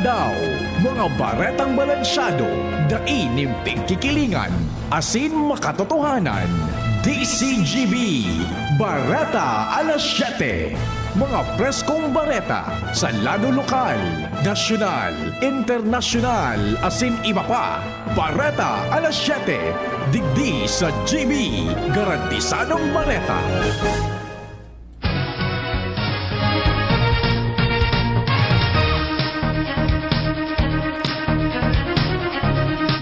aldaw, mga baretang balansyado, dainim tigkikilingan, asin makatotohanan. DCGB, Bareta alas 7. Mga preskong bareta sa lado lokal, nasyonal, internasyonal, asin iba pa. Bareta alas 7. Digdi sa GB, garantisadong bareta.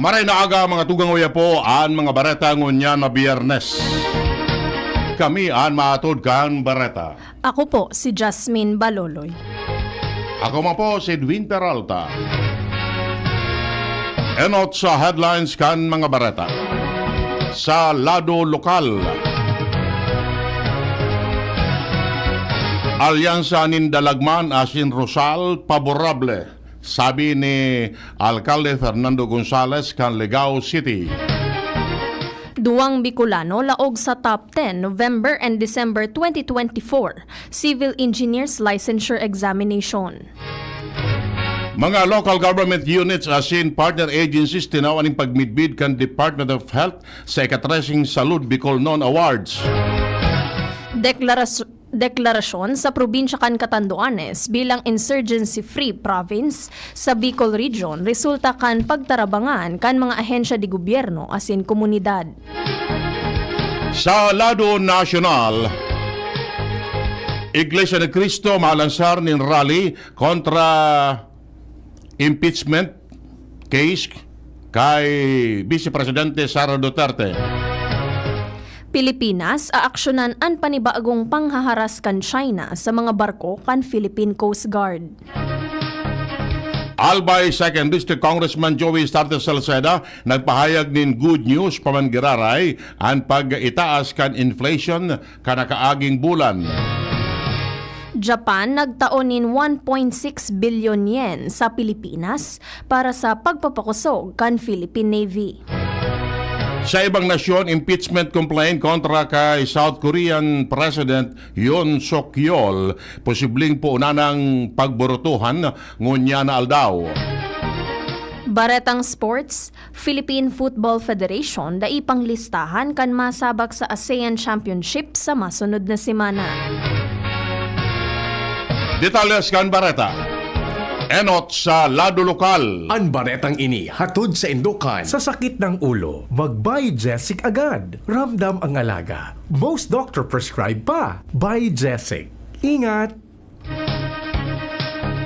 Maray na aga mga tugang uya po ang mga bareta ngunya na biyernes. Kami ang maatod kan bareta. Ako po si Jasmine Baloloy. Ako man po si Edwin Peralta. Enot sa headlines kan mga bareta. Sa lado lokal, Alyansa Nindalagman asin Rosal paborable. Sabi ni Alcalde Fernando Gonzales kan Legao City. Duwang Bicolano laog sa top 10 November and December 2024 Civil Engineers Licensure Examination. Mga local government units asin partner agencies tinawan ng pagmidbid kan Department of Health sa ikatressing Salud Bicolnon Awards. Deklarasyon sa probinsya kan Catanduanes bilang insurgency-free province sa Bicol Region resulta kan pagtarabangan kan mga ahensya di gobyerno asin komunidad. Sa lado nasyonal, Iglesia ni Cristo malansar nin rally kontra impeachment case kay Vice Presidente Sara Duterte. Pilipinas aaksyonan ang panibagong panghaharas kan China sa mga barko kan Philippine Coast Guard. Albay 2nd District Congressman Joey Sarte Salceda nagpahayag nin good news pamangiraray ang pag-itaas kan inflation kanakaaging bulan. Japan nagtaon nin 1.6 billion yen sa Pilipinas para sa pagpapakusog kan Philippine Navy. Sa ibang nasyon, impeachment complaint kontra kay South Korean President Yoon Suk Yeol, posibleng puunanang pagborutuhan ngunya na aldaw. Baretang Sports, Philippine Football Federation daipang listahan kan masabak sa ASEAN Championship sa masunod na semana. Detalles kan bareta. Enot sa lado lokal. Ang baretang ini hatod sa Indukan. Sa sakit ng ulo, mag-Biogesic agad. Ramdam ang alaga. Most doctor prescribe pa. Biogesic. Ingat!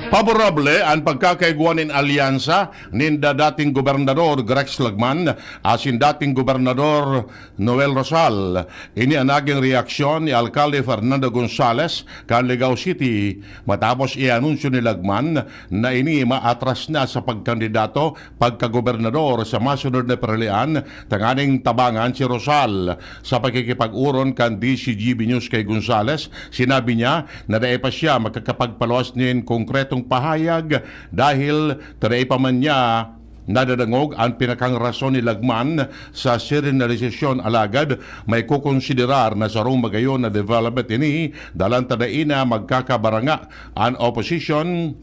Paborable ang pagkakaiguanin alyansa ninda dating gobernador Grex Lagman asin dating gobernador Noel Rosal. Ini ang naging reaksyon ni Alcalde Fernando Gonzales kan Legao City matapos i-anunsyo ni Lagman na ini maatras na sa pagkandidato pagkagobernador sa masunod na peralian tanganing tabangan si Rosal. Sa pagkikipag-uron kan DCGB News kay Gonzales, sinabi niya na dae pa siya magkakapagpaluwas nin konkretong pahayag dahil taday pa man niya nadadangog ang pinakang rason ni Lagman sa serenalisasyon alagad may kukonsiderar na sarong magayon na development ini dalang tadain na magkakabaranga ang opposition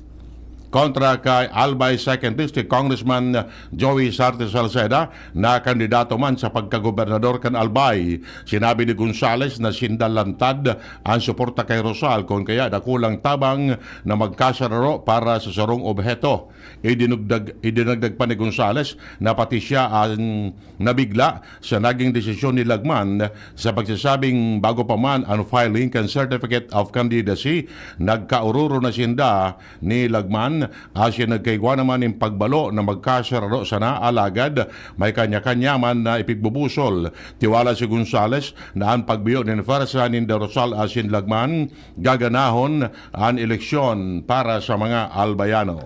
kontra kay Albay 2nd District Congressman Joey Sarte Salceda na kandidato man sa pagkagobernador kan Albay. Sinabi ni Gonzales na sindalantad ang suporta kay Rosal kung kaya nakulang tabang na magkasararo para sa sarong obheto. Idinagdag pa ni Gonzales na pati siya ang nabigla sa naging desisyon ni Lagman sa pagsasabing bago pa man ang filing kan Certificate of Candidacy, nagkaururo na sinda ni Lagman asya nagkaigwa naman yung pagbalo na magkasararo sa naalagad may kanya-kanya man na ipigbubusol. Tiwala si Gonzales na ang pagbiyo ni Farsa ni Rosal asin Lagman gaganahon ang eleksyon para sa mga albayano.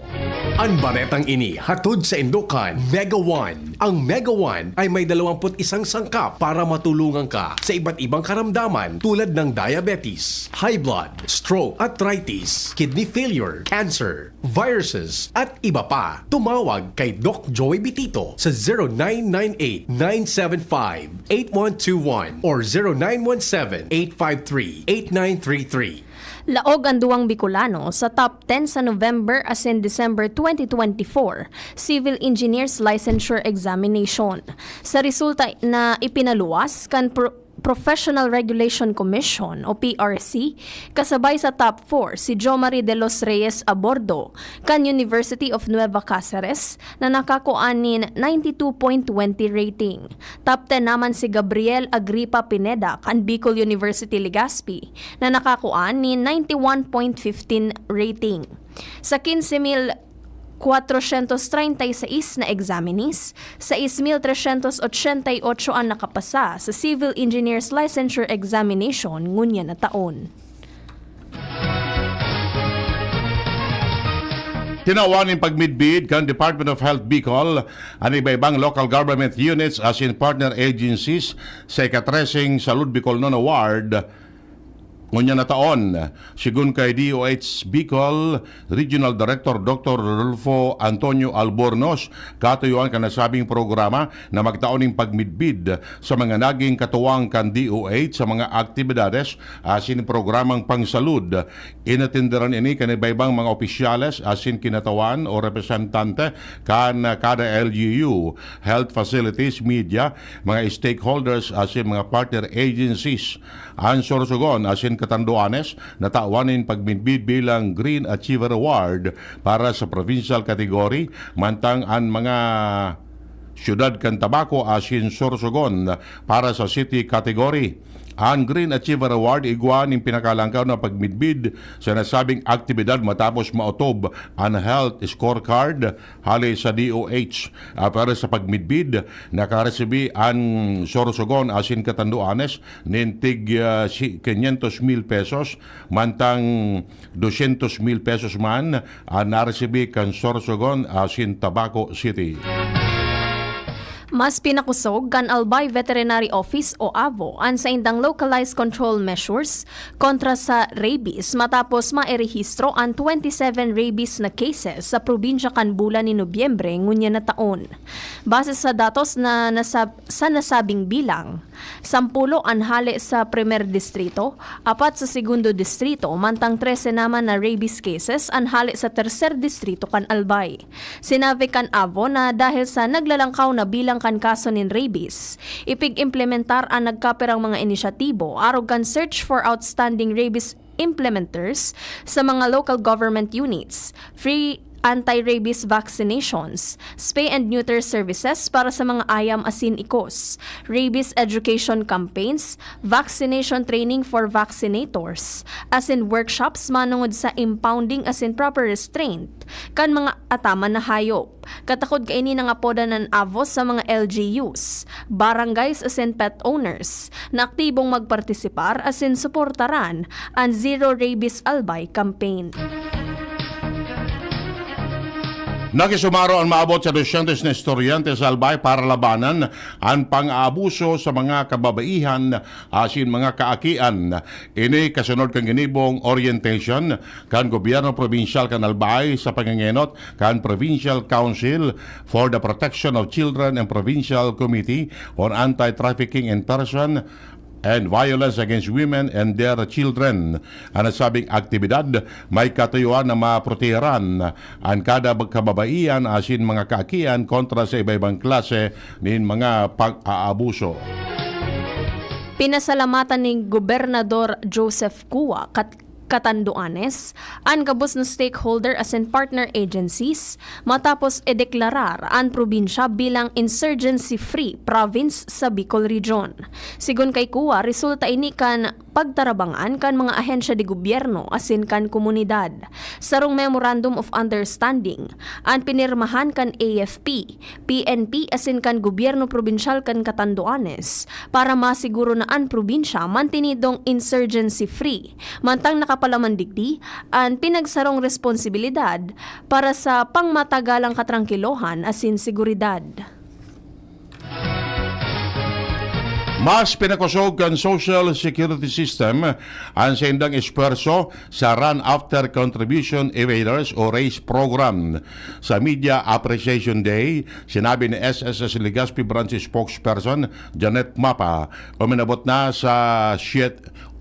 Ang baretang ini hatod sa Indukan Mega One. Ang Mega One ay may 21 sangkap para matulungan ka sa iba't ibang karamdaman tulad ng diabetes, high blood, stroke, arthritis, kidney failure, cancer, viruses, at iba pa. Tumawag kay Doc Joey Bitito sa 0998-975-8121 or 0917-853-8933. Laog ang duwang Bicolano sa top 10 sa November as in December 2024 Civil Engineers Licensure Examination. Sa resulta na ipinaluwas kan Professional Regulation Commission o PRC, kasabay sa top 4 si Jo Marie de los Reyes Abordo kan University of Nueva Cáceres na nakakuanin 92.20 rating. Top 10 naman si Gabriel Agripa Pineda kan Bicol University Legazpi na nakakuanin 91.15 rating. Sa 15,436 na examinees, 6,388 ang nakapasa sa Civil Engineers Licensure Examination ngunya na taon. Tinawanin pagmidbid kan Department of Health Bicol ang iba-ibang local government units as in partner agencies sa ikatresing Salud Bicol Non Award ngunya na taon. Sigun kay DOH Bicol Regional Director Dr. Rodolfo Antonio Albornoz, katuyuan ka nasabing programa na magtaoning pagmidbid sa mga naging katuwang kan DOH sa mga aktibidades asin programang pangsalud. Inatinderan ini kan iba-ibang mga opisyales asin kinatawan o representante kan kada LGU, health facilities, media, mga stakeholders asin mga partner agencies. Ang sorsogon asin Catanduanes natawanin pagminbid bilang Green Achiever Award para sa provincial category, mantang ang mga syudad kan Tabaco asin Sorsogon para sa city category. Ang Green Achiever Award igwa ng pinakalangkaw na pagmidbid sa nasabing aktibidad matapos maotob ang health scorecard hali sa DOH. Para sa pagmidbid, nakaresibi ang Sorsogon asin Catanduanes nintig 500,000 pesos, mantang 200,000 pesos man ang naresibi kan Sorsogon asin Tabaco City. Mas pinakusog kan Albay Veterinary Office o AVO ang sa indang localized control measures kontra sa rabies matapos mairehistro ang 27 rabies na cases sa probinsya kan bulan ni Nobyembre ngunya na taon. Base sa datos na sa nasabing bilang, 10 ang hali sa primer distrito, 4 sa segundo distrito, mantang 13 naman na rabies cases ang hali sa tercer distrito kan Albay. Sinabi kan AVO na dahil sa naglalangkaw na bilang kan kaso nin rabies, ipig-implementar ang nagkapirang mga inisyatibo arog kan search for outstanding rabies implementers sa mga local government units, free anti-rabies vaccinations, spay and neuter services para sa mga ayam asin ikos, rabies education campaigns, vaccination training for vaccinators, asin workshops manungod sa impounding asin proper restraint kan mga ataman na hayop. Katakod kaini ng apoda ng AVO sa mga LGUs, barangays asin pet owners na aktibong magpartisipar asin suportaran ang Zero Rabies Albay campaign. Nagisumaro ang maabot sa 200 na estudyante sa Albay para labanan ang pang-aabuso sa mga kababaihan asin mga kaakian. Ini kasunod kang ginibong orientation kan gobyerno provincial kan Albay sa pangangenot kan Provincial Council for the Protection of Children and Provincial Committee on Anti-Trafficking in Person and Violence Against Women and Their Children. Ang nasabing aktibidad may katuyuan na maproteheran ang kada kababaihan asin mga kaakian kontra sa iba-ibang klase ng mga pag-aabuso. Pinasalamatan ni Gobernador Joseph Cua Catanduanes ang gabos na stakeholder as in partner agencies matapos edeklarar ang probinsya bilang insurgency-free province sa Bicol Region. Sigun kay Cua, resulta ini kan pagtarabangan kan mga ahensya de gobyerno asin kan komunidad. Sarong Memorandum of Understanding ang pinirmahan kan AFP, PNP asin kan gobyerno probinsyal kan Catanduanes para masiguro na ang probinsya mantinidong insurgency-free. Mantang nakapalamandigdi ang pinagsarong responsibilidad para sa pangmatagalang katrankilohan asin seguridad. Mas pinakusog kan social security system ang sendang esperso sa Run After Contribution Evaders o RACE program. Sa Media Appreciation Day, sinabi ni SSS Legazpi Branch spokesperson Janet Mapa, uminabot na sa 11.7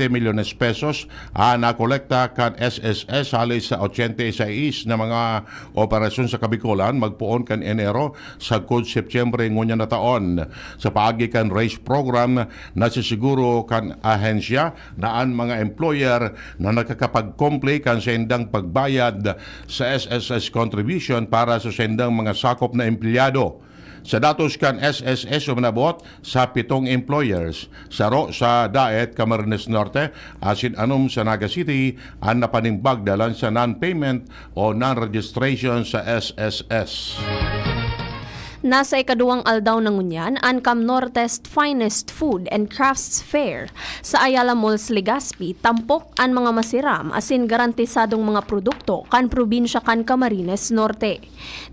milyones pesos na kolekta kan SSS halis sa 86 na mga operasyon sa Kabikulan magpuon kan Enero sa kud Septyembre ngunya na taon. Sa paagi kan RACE program, nasisiguro kan ahensya na ang mga employer na nakakapag-complete kan sendang pagbayad sa SSS contribution para sa sendang mga sakop na empleyado. Sa datos kan SSS umanabot sa 7 employers. Saro sa Daet, Camarines Norte, asin anom sa Naga City, ang napanimbag dalan sa non-payment o non-registration sa SSS. Nasa ikaduwang aldaw ng Unyan, ang Cam Norte's Finest Food and Crafts Fair sa Ayala Malls, Legazpi, tampok ang mga masiram asin garantisadong mga produkto kan probinsya kan Camarines Norte.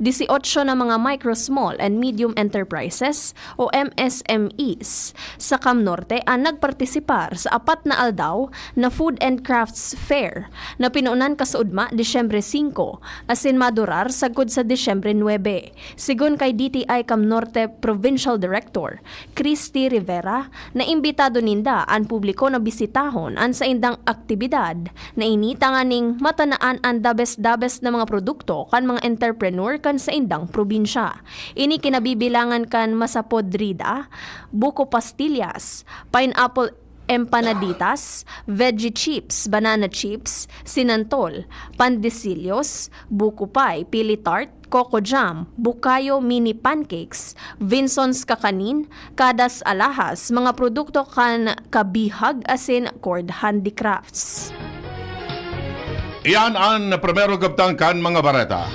18 na mga micro, small and medium enterprises o MSMEs sa Cam Norte ang nagpartisipar sa 4 na aldaw na Food and Crafts Fair na pinuunan kasaudma Disyembre 5 asin madurar sagod sa Disyembre 9. Sigon kay DTI Cam Norte Provincial Director Christy Rivera, na imbitado ninda ang publiko na bisitahon an sa indang aktibidad na inita nga ning matanaan ang dabes-dabes na mga produkto kan mga entrepreneur kan sa indang probinsya. Ini kinabibilangan kan masapodrida, buko pastillas, pineapple empanaditas, veggie chips, banana chips, sinantol, pandesilios, buko pie, pili tart, coco jam, bukayo mini pancakes, Vinson's kakanin, kadas alahas, mga produkto kan kabihag asin cord handicrafts. Iyan ang primero gabtang kan mga bareta.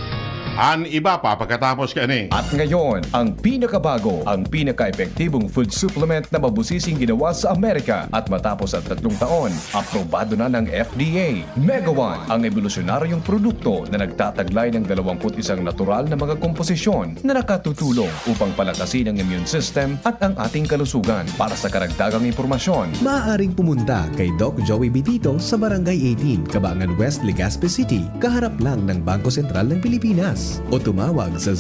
An iba pa pagkatapos kani. At ngayon, ang pinakabago, ang pinaka-epektibong food supplement na mabusising ginawa sa Amerika at matapos ang 3 taon, aprobado na ng FDA. Mega One, ang evolusyonaryong produkto na nagtataglay ng 21 natural na mga komposisyon na nakatutulong upang palakasin ang immune system at ang ating kalusugan. Para sa karagdagang impormasyon, maaaring pumunta kay Doc Joey Bitito sa Barangay 18, Cabangan West, Legazpi City, kaharap lang ng Bangko Sentral ng Pilipinas. O tumawag sa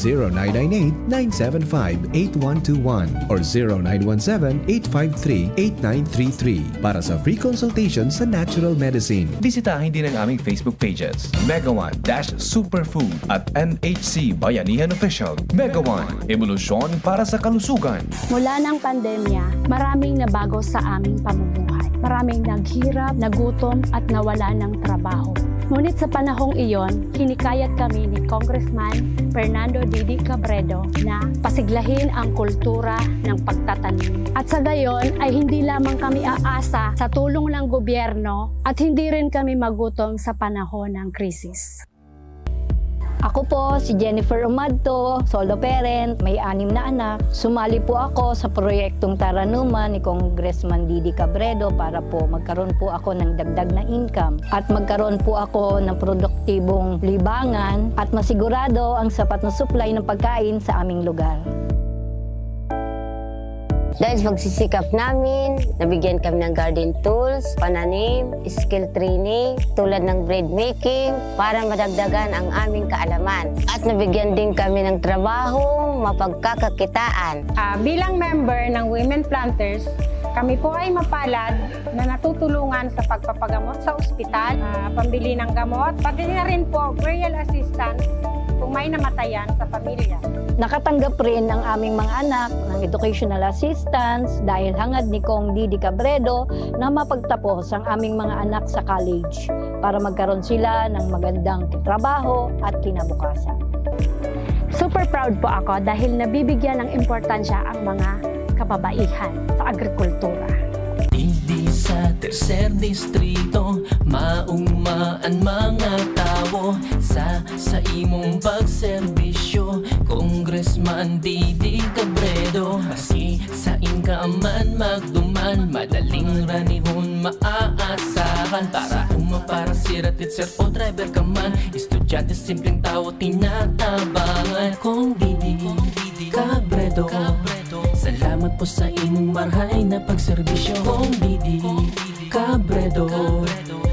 0998-975-8121 or 0917-853-8933 para sa free consultation sa natural medicine. bisitahin din ang aming Facebook pages, Mega One-Superfood at NHC Bayanihan Official. Mega One, evolusyon para sa kalusugan. Mula ng pandemya, maraming nabago sa aming pamumuhay. Maraming naghirap, nagutom at nawala ng trabaho. Ngunit sa panahong iyon, kinikayat kami ni Congressman Fernando Didi Cabredo na pasiglahin ang kultura ng pagtatanim. At sa gayon ay hindi lamang kami aasa sa tulong ng gobyerno at hindi rin kami magutom sa panahon ng krisis. Ako po si Jennifer Umadto, solo parent, may 6 na anak. Sumali po ako sa proyektong Taranuman ni Congressman Didi Cabredo para po magkaroon po ako ng dagdag na income at magkaroon po ako ng produktibong libangan at masigurado ang sapat na supply ng pagkain sa aming lugar. Dahil sa pagsisikap namin, nabigyan kami ng garden tools, pananim, skill training, tulad ng bread making, para madagdagan ang aming kaalaman. At nabigyan din kami ng trabaho, mapagkakakitaan. Bilang member ng Women Planters, kami po ay mapalad na natutulungan sa pagpapagamot sa ospital, pambili ng gamot, pati na rin po burial assistance kung may namatayan sa pamilya. Nakatanggap rin ang aming mga anak ng educational assistance dahil hangad ni Kong Didi Cabredo na mapagtapos ang aming mga anak sa college para magkaroon sila ng magandang trabaho at kinabukasan. Super proud po ako dahil nabibigyan ng importansya ang mga kababaihan sa agrikultura. Hindi sa tercer distrito, maugmaan mga tao sa imong pagserbisyo, Congressman Didi Cabredo. Kasi sa inkaman magduman, madaling ranihon maaasahan. Para para siratit sir o driver ka man, estudyante simpleng tao tinatabangan. Kung Didi Cabredo, sa Salamat po sa imong marhay na pagserbisyo. Kong Didi Cabredo,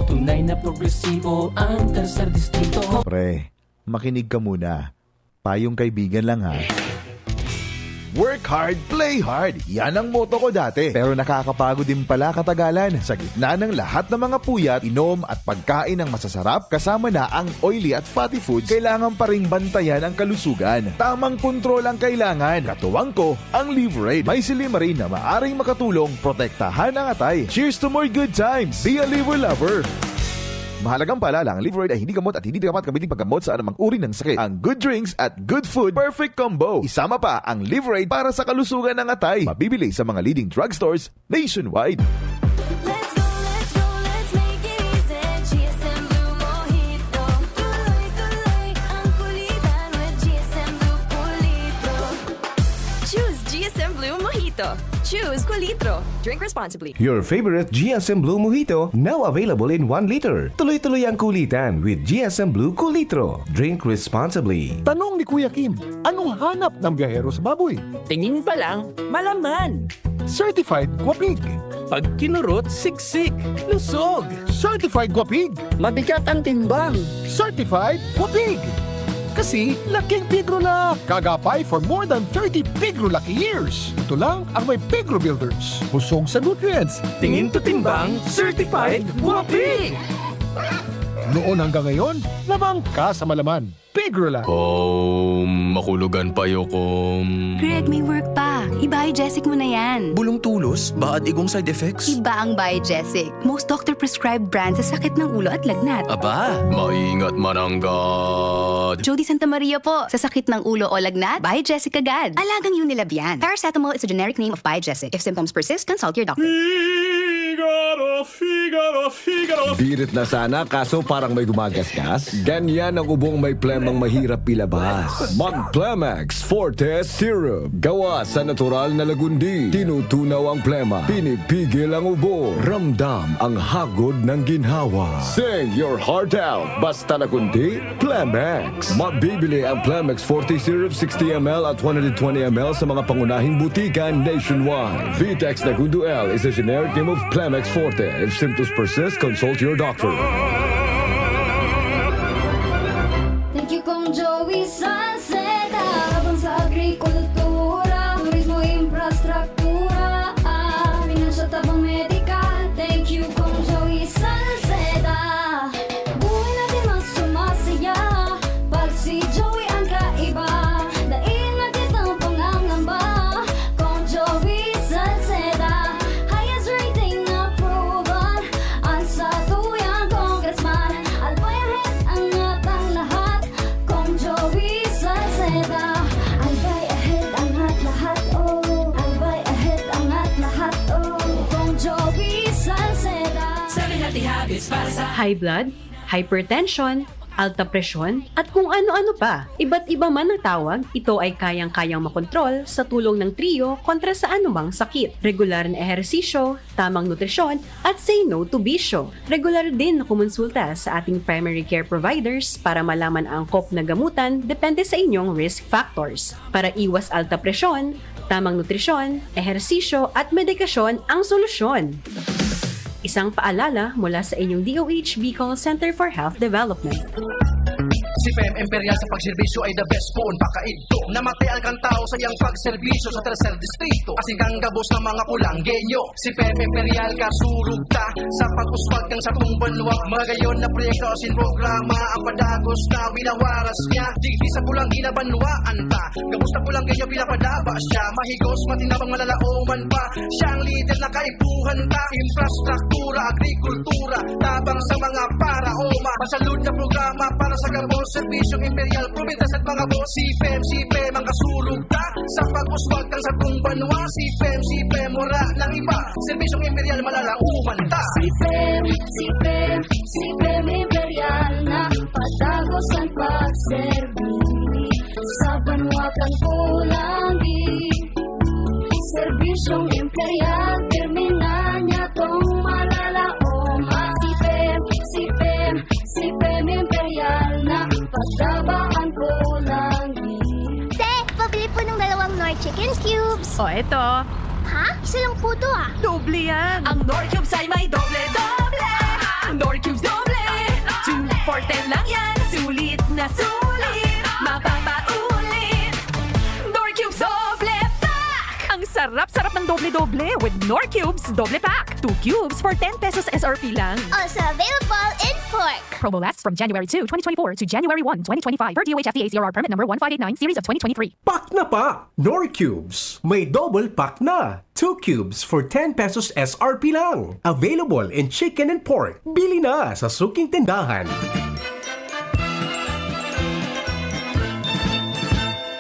tunay na progresibo ang tercer distrito. Pre, makinig ka muna. Payong kaibigan lang ha. Work hard, play hard. Yan ang motto ko dati. Pero nakakapagod din pala katagalan. Sa gitna ng lahat ng mga puyat, inom at pagkain ng masasarap, kasama na ang oily at fatty foods, kailangan pa ring bantayan ang kalusugan. Tamang kontrol ang kailangan. Katuwang ko, ang Liverade. May silimarin na maaring makatulong protektahan ang atay. Cheers to more good times. Be a liver lover. Mahalagang paalala, ang Liverade ay hindi gamot at hindi dapat gamitin paggamot sa anumang uri ng sakit. Ang good drinks at good food, perfect combo. Isama pa ang Liverade para sa kalusugan ng atay. Mabibili sa mga leading drugstores nationwide. Let's make it easy. GSM Blue Mojito. Tuloy-tuloy ang kulitan with GSM Blue Kulitro. Choose GSM Blue Mojito. Choose Kulitro. Drink responsibly. Your favorite GSM Blue Mojito, now available in 1 liter. Tuloy-tuloy ang kulitan with GSM Blue Kulitro. Drink responsibly. Tanong ni Kuya Kim, anong hanap ng biyahero sa baboy? Tingin pa lang, malaman. Certified Guapig. Pag kinurot, siksik, lusog. Certified Guapig. Mabigat ang timbang. Certified Guapig. Kasi laking Pigro na. Kagapay for more than 30 Pigro Lucky years. Ito lang ang may Pigro Builders. Busog sa nutrients. Tingin to timbang, certified Guapig. Noon hanggang ngayon, lamang ka sa malaman. Pigro lang. Makulugan pa yokom. Greg, may work pa. I-Biogesic mo na yan. Bulong tulos? Baad igong side effects? Iba ang Biogesic. Most doctor-prescribed brand sa sakit ng ulo at lagnat. Aba, maingat mananggad. Jody Santa Maria po. Sa sakit ng ulo o lagnat, Biogesic agad. Alagang Unilab yan. Paracetamol is a generic name of Biogesic. If symptoms persist, consult your doctor. Figaro. Birit na sana kaso parang may gumagasgas. Ganyan ang ubong may plemang mahirap ilabas. Mag-Plemex Forte Syrup. Gawa sa natural na lagundi. Tinutunaw ang plema. Pinipigil ang ubo. Ramdam ang hagod ng ginhawa. Sing your heart out. Basta na kundi, Plemex. Mabibili ang Plemex Forte Syrup 60ml at 120ml sa mga pangunahing butikan nationwide. Vitex Nagundo L is a generic name of Plemex Forte. If symptoms persist, consult your doctor. Thank you kong Joey Sunset. Habang sa agrikultura, turismo, infrastruktura, finansya, tabang medikal. Thank you kong Joey Sunset. Buhay natin mas sumasaya pag si Joey ang kaiba. Daig natin ang pangangamba kong Joey Sunset. Highest rating na proven ang sa tuyang congressman. Albayahit ang atang lahat kong Joey Salceda. Albayahit ang at lahat, oh. Albayahit ang at lahat, oh. Kong Joey Salceda. High blood, hypertension, alta presyon, at kung ano-ano pa. Iba't iba man ang tawag, ito ay kayang-kayang makontrol sa tulong ng trio kontra sa anumang sakit. Regular na ehersisyo, tamang nutrisyon, at say no to bisyo. Regular din na kumonsulta sa ating primary care providers para malaman ang angkop na gamutan depende sa inyong risk factors. Para iwas alta presyon, tamang nutrisyon, ehersisyo, at medikasyon ang solusyon. Isang paalala mula sa inyong DOH Bicol Center for Health Development. Si Fem Imperial sa pagserbisyo ay the best po pakaidto. Namatay ang tao sa iyang pagserbisyo sa tercer distrito. Asing gabos ng mga kulanggenyo. Si Fem Imperial kasurug ta sa pag-uswag ng sakong banwa. Magayon na proyekto sin programa ang padagos na winawaras niya. Di sa pulang ginabanwaan ta. Gabos na kulanggenyo pinapadaba siya. Mahigos matinabang malalauman pa. Siyang leader na kaibuhan ta. Infrastruktura, agrikultura, tabang sa mga para-oma. Pasalud na programa para sa gabos. Serbisyong Imperial, Provintas at mga boss. Si Fem ang kasulog ta sa pag-uswag ng sakong banwa. Si Fem, wala ng iba. Serbisyong Imperial, malalauman ta. Si Fem Imperial na patagos ang pagserbi sa banwa kang kulangi. Serbisyong Imperial, termina niya tong malalaoma. Si Fem Imperial na pagdabaan ko lang. Te, pabili po ng 2 Norche chicken cubes. O eto, Ha? Isa lang po to ah. doble yan. Ang Nor Cubes ay may doble-doble. Nor Cubes doble. 2 for 10 lang yan. Sulit na sulit. Mapapaulit. Nor Cubes doble pack. Ang sarap-sarap ng doble-doble with Nor Cubes Doble Pack. 2 cubes for 10 pesos SRP lang. Also available in pork. Promo lasts from January 2, 2024 to January 1, 2025 per DOH FDA CRR permit number 1589 series of 2023. Pack na pa! Nor Cubes. May double pack na. 2 cubes for 10 pesos SRP lang. Available in chicken and pork. Bili na sa suking tindahan.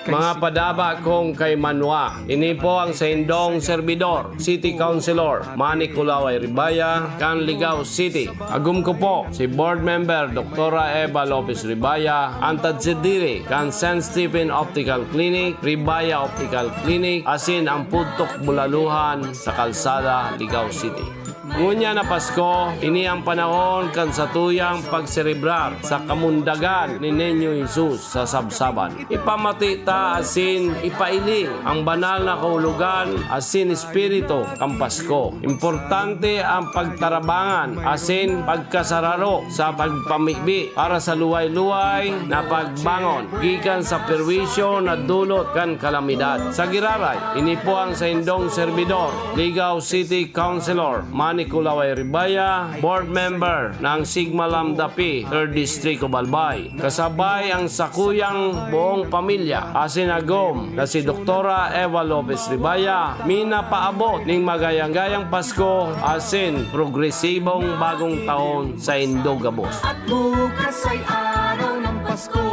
Mga padaba kong kay Manwa, ini po ang sa indong servidor, City Councilor, Manny Kulaway Ribaya, Canligao City. Agum ko po si Board Member Dr. Eva Lopez Ribaya, Antad Sidiri, kan St. Stephen Optical Clinic, Ribaya Optical Clinic, asin ang Pudtok Bulaluhan sa Kalsada, Ligao City. Ngunya na Pasko, ini ang panahon kan sa tuyang pagserebrar sa kamundagan ni Nenyo Jesus sa Sabsaban. Ipamati ta asin ipailing ang banal na kahulugan asin espiritu kang Pasko. Importante ang pagtarabangan asin pagkasararo sa pagpamikbi para sa luway-luway na pagbangon gikan sa perwisyo na dulot kan kalamidad. Sa Giraray, ini po ang sa indong servidor, Ligao City Councilor, Manny Kulaway Ribaya, Board Member ng Sigma Lambda Pi, 3rd District of Albay. Kasabay ang sakuyang buong pamilya, asinagom na si Dr. Eva Lopez Ribaya, minapaabot ning magayang-gayang Pasko, asin progresibong bagong taon sa Indogabos. At bukas ay araw ng Pasko.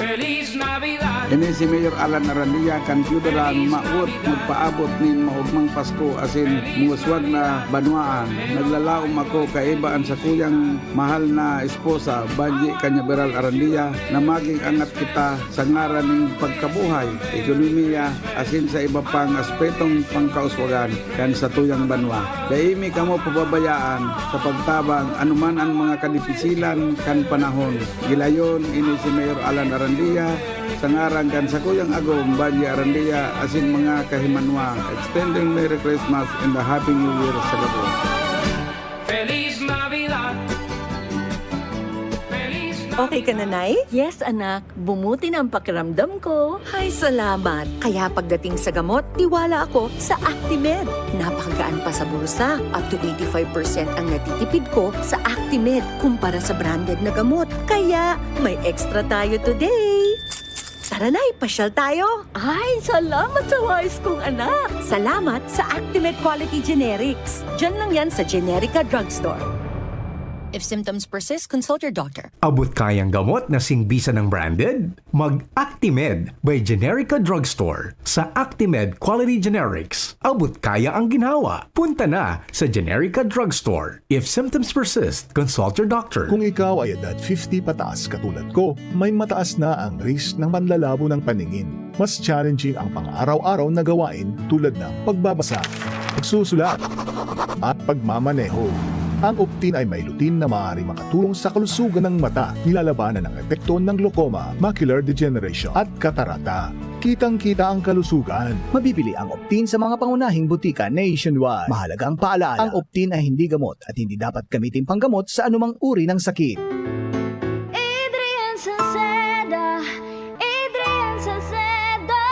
Feliz Navidad. Ini si Mayor Alan Arandia kan piudaran maut magpaabot nin maugmang Pasko asin muswag na banwaan. Naglalaom ako kaibaan sa kuyang mahal na esposa Banji Kanyaberal Arandia na maging angat kita sa ngaran ng pagkabuhay, ekonomiya asin sa iba pang aspetong pangkauswagan kan sa tuyang banwa. Daimi kamo pababayaan sa pagtabang anuman ang mga kadipisilan kan panahon. Gilayon ini si Mayor Alan Arandia sa ngaran kan sa kuyang agom Banji Arandia asin mga kahimanwa. Extending Merry Christmas and a Happy New Year sa lahat. Feliz Navidad. Okay ka na, Nay? Yes, anak. Bumuti na ang pakiramdam ko. Ay, salamat. Kaya pagdating sa gamot, tiwala ako sa Actimed. Napakagaan pa sa bulsa. Up to 85% ang natitipid ko sa Actimed kumpara sa branded na gamot. Kaya may extra tayo today. Tara na, pasyal tayo. Ay, salamat sa wise kong anak. Salamat sa Actimed Quality Generics. Diyan lang yan sa Generica Drugstore. If symptoms persist, consult your doctor. Abot kayang gamot na singbisa ng branded? Mag-Actimed by Generica Drugstore. Sa Actimed Quality Generics, abot kaya ang ginhawa. Punta na sa Generica Drugstore. If symptoms persist, consult your doctor. Kung ikaw ay edad 50 pataas katulad ko, may mataas na ang risk ng panlalabo ng paningin. Mas challenging ang pang-araw-araw na gawain tulad ng pagbabasa, pagsusulat, at pagmamaneho. Ang Optin ay may lutin na maaari makatulong sa kalusugan ng mata, nilalabanan ang epekto ng glaucoma, macular degeneration at katarata. Kitang-kita ang kalusugan. Mabibili ang Optin sa mga pangunahing butika nationwide. Mahalagang paalala, ang Optin ay hindi gamot at hindi dapat gamitin panggamot sa anumang uri ng sakit. Adrian Salceda, Adrian Salceda.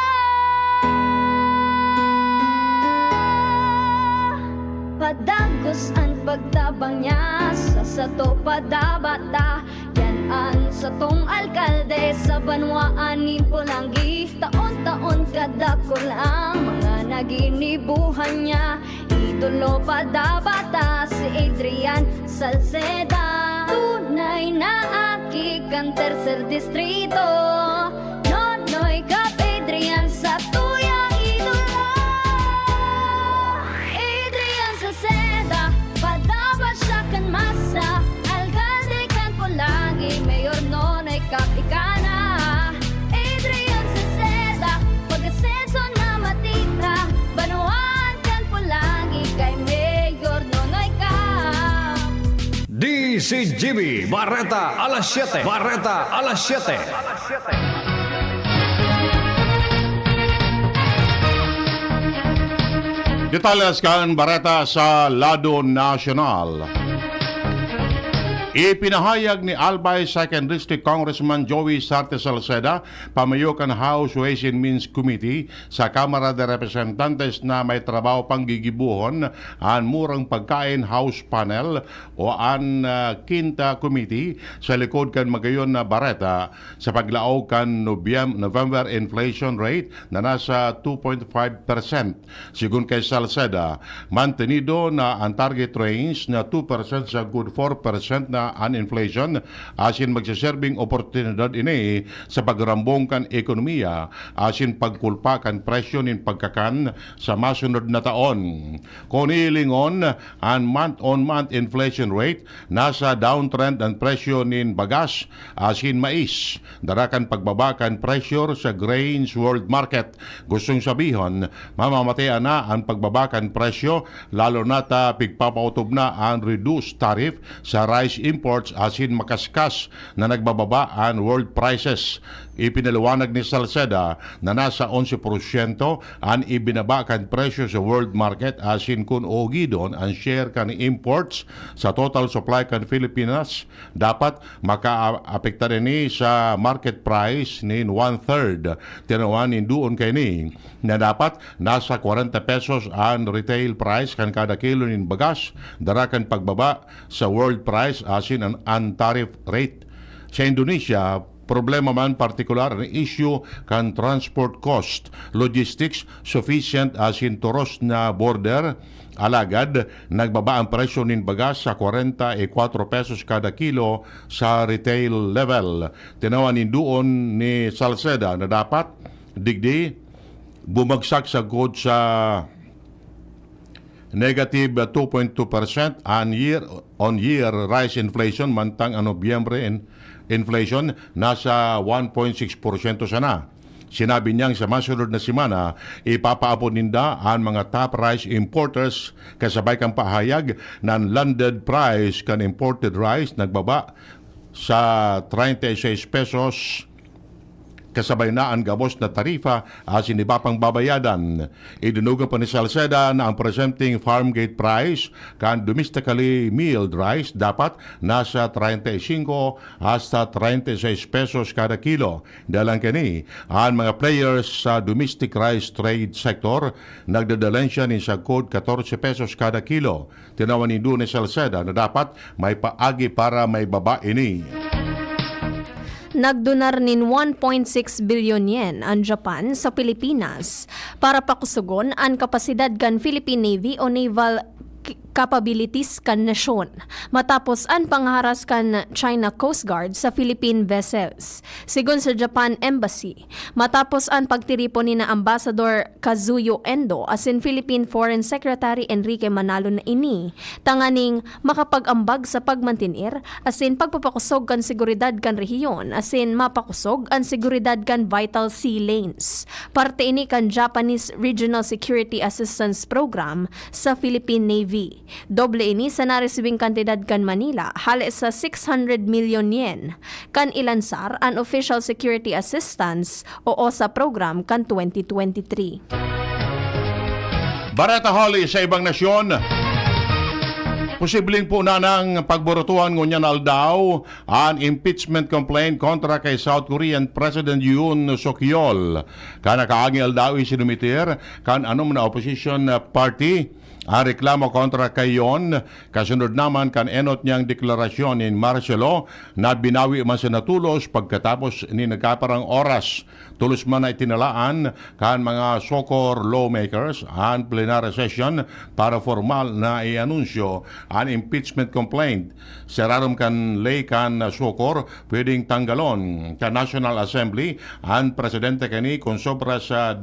Padagos ang pagtabang niya sa sato padabata. Yan ang satong alkalde sa banwaan po lang taon-taon kadako lang mga naginibuhan niya. Idolo padabata si Adrian Salceda. Tunay na aki kan tercer distrito. Nonoy kap Adrian sa tuyang idolo. Adrian Salceda, padaba siya kan masa. Alcalde kan po lagi, mayor nonoy kap ikana. Adrian Salceda, pag-asenso na matita. Banuan kan po lagi kay mayor nonoy kap. DCGB Barreta alas 7. Barreta alas 7. Detalles kan Bareta sa Lado Nacional. Ipinahayag ni Albay 2nd District Congressman Joey Sarte Salceda, pamayokan House Ways and Means Committee sa Kamara de Representantes na may trabaho pang gigibuhon ang murang pagkain House Panel o ang Quinta Committee sa likod kan magayon na Bareta sa paglaog kan November inflation rate na nasa 2.5%. Sigun kay Salceda, mantenido na ang target range na 2% sa good 4% na an inflation asin magsaserbing oportunidad ini sa pagrambong kan ekonomiya asin pagkulpa kan presyo nin pagkakan sa masunod na taon. Kunilingon ang month-on-month inflation rate nasa downtrend ang presyo nin bagas asin mais. Darakan pagbabakan pressure sa grains world market. Gustong sabihon, mamamatean na ang pagbabakan presyo lalo na ta pigpapautob na ang reduced tariff sa rice imports asin makaskas na nagbababa ang world prices. Ipinaliwanag ni Salceda na nasa 11% ang ibinaba kan presyo sa world market asin kun ogidon ang share kan imports sa total supply kan Pilipinas dapat makaapekta ni sa market price nin 1/3. Tinawan nin doon kay ni na dapat nasa 40 pesos ang retail price kan kada kilo nin bagas darakan pagbaba sa world price asin ang tariff rate. Sa Indonesia, problema man partikular ang issue kan transport cost, logistics sufficient asin turos na border. Alagad, nagbaba ang presyo nin bagas sa 44 pesos kada kilo sa retail level. Tinawan nin doon ni Salceda na dapat digdi bumagsak sa good sa negative 2.2% ang year-on-year rise inflation mantang ang Nobyembre inflation nasa 1.6% sana. Sinabi niyang sa masunod na semana, ipapaabot ninda ang mga top rice importers kasabay kang pahayag ng landed price kan imported rice nagbaba sa 36 pesos kasabay na ang gabos na tarifa asin iba pang babayadan. Idinugan pa ni Salceda na ang presenting farm gate price kan domestically milled rice dapat nasa 35 hasta 36 pesos kada kilo. Dalang kini, ang mga players sa domestic rice trade sector nagdadalan siya ni sa code 14 pesos kada kilo. Tinawan ni Dune Salceda na dapat may paagi para may baba ini. Nagdonar nin 1.6 billion yen ang Japan sa Pilipinas para pakusugon ang kapasidad kan Philippine Navy o naval capabilities kan nasyon matapos ang pangharas kan China Coast Guard sa Philippine vessels. Sigon sa Japan Embassy, matapos ang pagtiripon ni na Ambassador Kazuyo Endo asin Philippine Foreign Secretary Enrique Manalo na ini, tanganing makapag-ambag sa pagmantinir asin pagpapakusog kan seguridad kan rehiyon asin mapakusog ang seguridad kan vital sea lanes. Parte ini kan Japanese Regional Security Assistance Program sa Philippine Navy. Doble ini sa naresibing kantidad kan Manila, hali sa 600 million yen, kan ilansar ang Official Security Assistance o OSA program kan 2023. Bareta Holly sa ibang nasyon. Posibleng po na ng pagborutuhan ngunyan aldaw ang impeachment complaint kontra kay South Korean President Yoon Suk Yeol. Kana kaagi aldaw isinumitir kan anong na opposition party ang reklamo kontra kay Yoon. Kasunod naman kan enot niyang deklarasyon in Marcelo na binawi man sa natulos pagkatapos ni nagkaparang oras. Tulos man na itinalaan kan mga soccer lawmakers ang plenary session para formal na i-anunsyo ang impeachment complaint. Serarom kan lay kan soccer pwedeng tanggalon kan National Assembly ang presidente kani kung sobra sa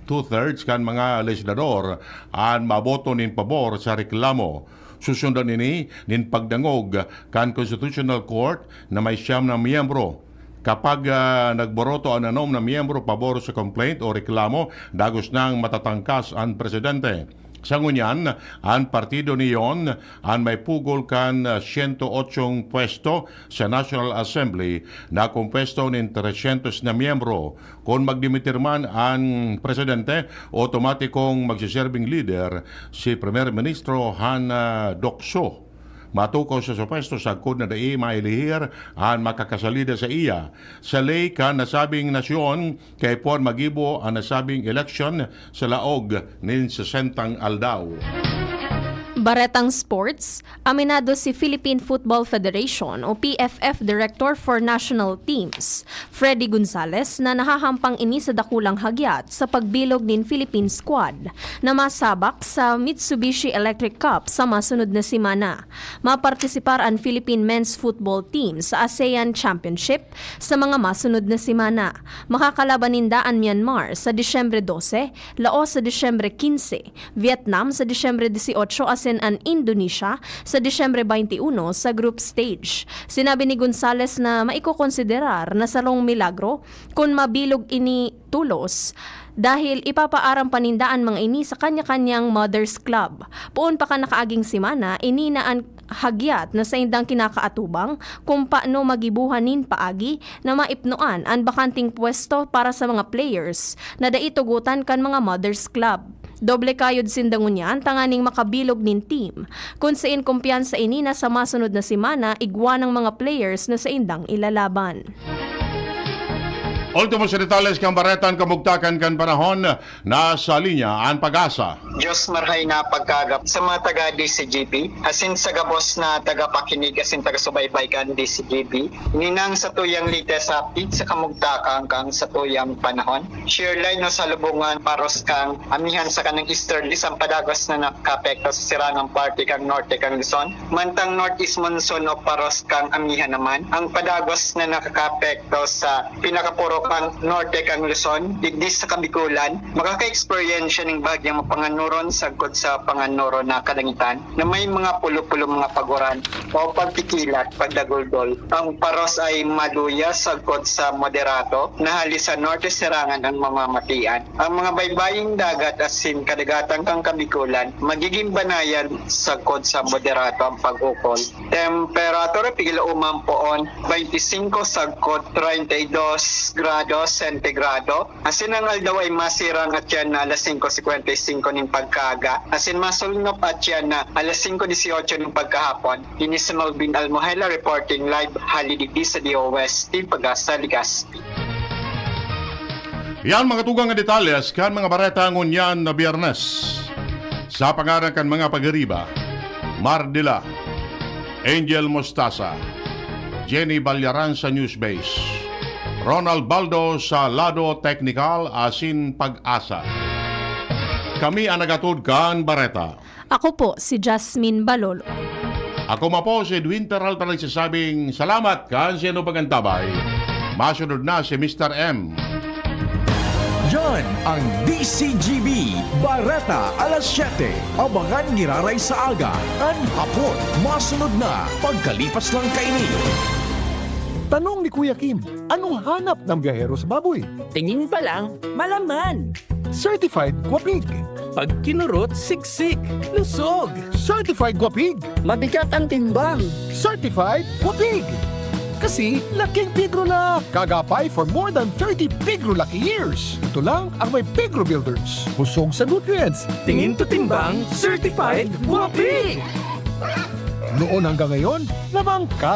2/3 kan mga legislador ang maboto nin pabor sa reklamo. Susundan ini nin pagdangog kan Constitutional Court na may 9 na miyembro. Kapag nagboroto ang 6 na miyembro pabor sa complaint o reklamo, dagos nang matatangkas ang presidente. Sa ngunyan, ang partido niyon ang may pugol kan 108 pwesto sa National Assembly na kumpesto ng 300 na miyembro. Kung magdimitir man ang presidente, otomatikong magsiserving leader si Premier Ministro Han Duc-Soo. Matukaw sa pwesto sa kod na dai mailihir ang makakasalida sa iya. Sa lay ka nasabing nasyon kay puan magibo ang nasabing election sa laog nin 60 aldaw. Baretang Sports, aminado si Philippine Football Federation o PFF Director for National Teams, Freddy Gonzalez, na nahahampang ini sa dakulang hagyat sa pagbilog nin Philippine squad na masabak sa Mitsubishi Electric Cup sa masunod na simana. Mapartisipar ang Philippine Men's Football Team sa ASEAN Championship sa mga masunod na simana. Makakalaban ninda ang Myanmar sa Disyembre 12, Laos sa Disyembre 15, Vietnam sa Disyembre 18 asin ang Indonesia sa Disyembre 21 sa group stage. Sinabi ni Gonzales na maikokonsiderar na salong milagro kung mabilog ini tulos dahil ipapaaram panindaan mga ini sa kanya-kanyang Mothers Club. Puon pa ka nakaaging simana, ini na ang hagyat na sa indang kinakaatubang kung paano magibuhanin paagi na maipnuan ang bakanting pwesto para sa mga players na daitugutan kan mga Mothers Club. Doble kayod sindangon niyan, tanganing makabilog nin team. Kung siin kumpiyansa ini na sa masunod na simana, igwa ng mga players na sa indang ilalaban. Ultimo sa detalles kang baretan kamugtakan kan panahon na sa linya ang pag-asa. Diyos marhay na pagkagap sa mga taga-DCGB, asin sa gabos na taga-pakinig, asin taga-subaybay kan DCGB, ninang sa tuyang lites update sa kamugtakan kang sa tuyang panahon. Share line no sa lubungan paros kang amihan sa kanang easterly sa padagos na nakapekto sa sirangang party kang norte kang Luzon. Mantang northeast monsoon o paros kang amihan naman. Ang padagos na nakakapekto sa pinakapuro kang norte kang Luzon, digdis sa Kabikulan, makaka-experience ng bagyang mapanganuron sagkod sa panganuro na kalangitan na may mga pulo-pulo mga paguran o pagpikilat, pagdaguldol. Ang paros ay maluya sagkod sa moderato na hali sa norte sirangan ang mamamatian. Ang mga baybaying dagat asin kadagatang kang Kabikulan, magiging banayan sagkod sa moderato ang pag-ukol. Temperatura pigil umampoon 25 sagkod 32 grado sentigrado. Asin ang aldaw ay masirang at yan na alas 5:55 ng pagkaga. Asin masulnop at yan na alas 5:18 ng pagkahapon. Ini si Malvin Almohela reporting live halidigdi sa DOST Pag-asa Legazpi. Yan mga tugang nga detalles kan mga bareta ngunyan na Biyernes. Sa pangaran kan mga pagariba, Mardila, Angel Mostaza, Jenny Balyaran sa Newsbase, Ronald Baldo sa Lado Technical asin Pag-asa. Kami ang nagatud kan bareta. Ako po si Jasmine Balolo. Ako po si Edwin Peral para nagsasabing salamat kan sino pagantabay. Masunod na si Mr. M. Yan ang DCGB Bareta alas 7. Abangan giraray sa aga. An hapon, masunod na pagkalipas lang kaini. Tanong ni Kuya Kim, anong hanap ng biyahero sa baboy? Tingin pa lang, malaman. Certified Guapig. Pag kinurot, siksik, lusog. Certified Guapig. Mabigat ang timbang. Certified Guapig. Kasi laking Pigro na. Kagapay for more than 30 Pigro lucky years. Ito lang ang may Pigro Builders. Busog sa nutrients. Tingin to timbang, certified Guapig. Noon hanggang ngayon, lamang ka.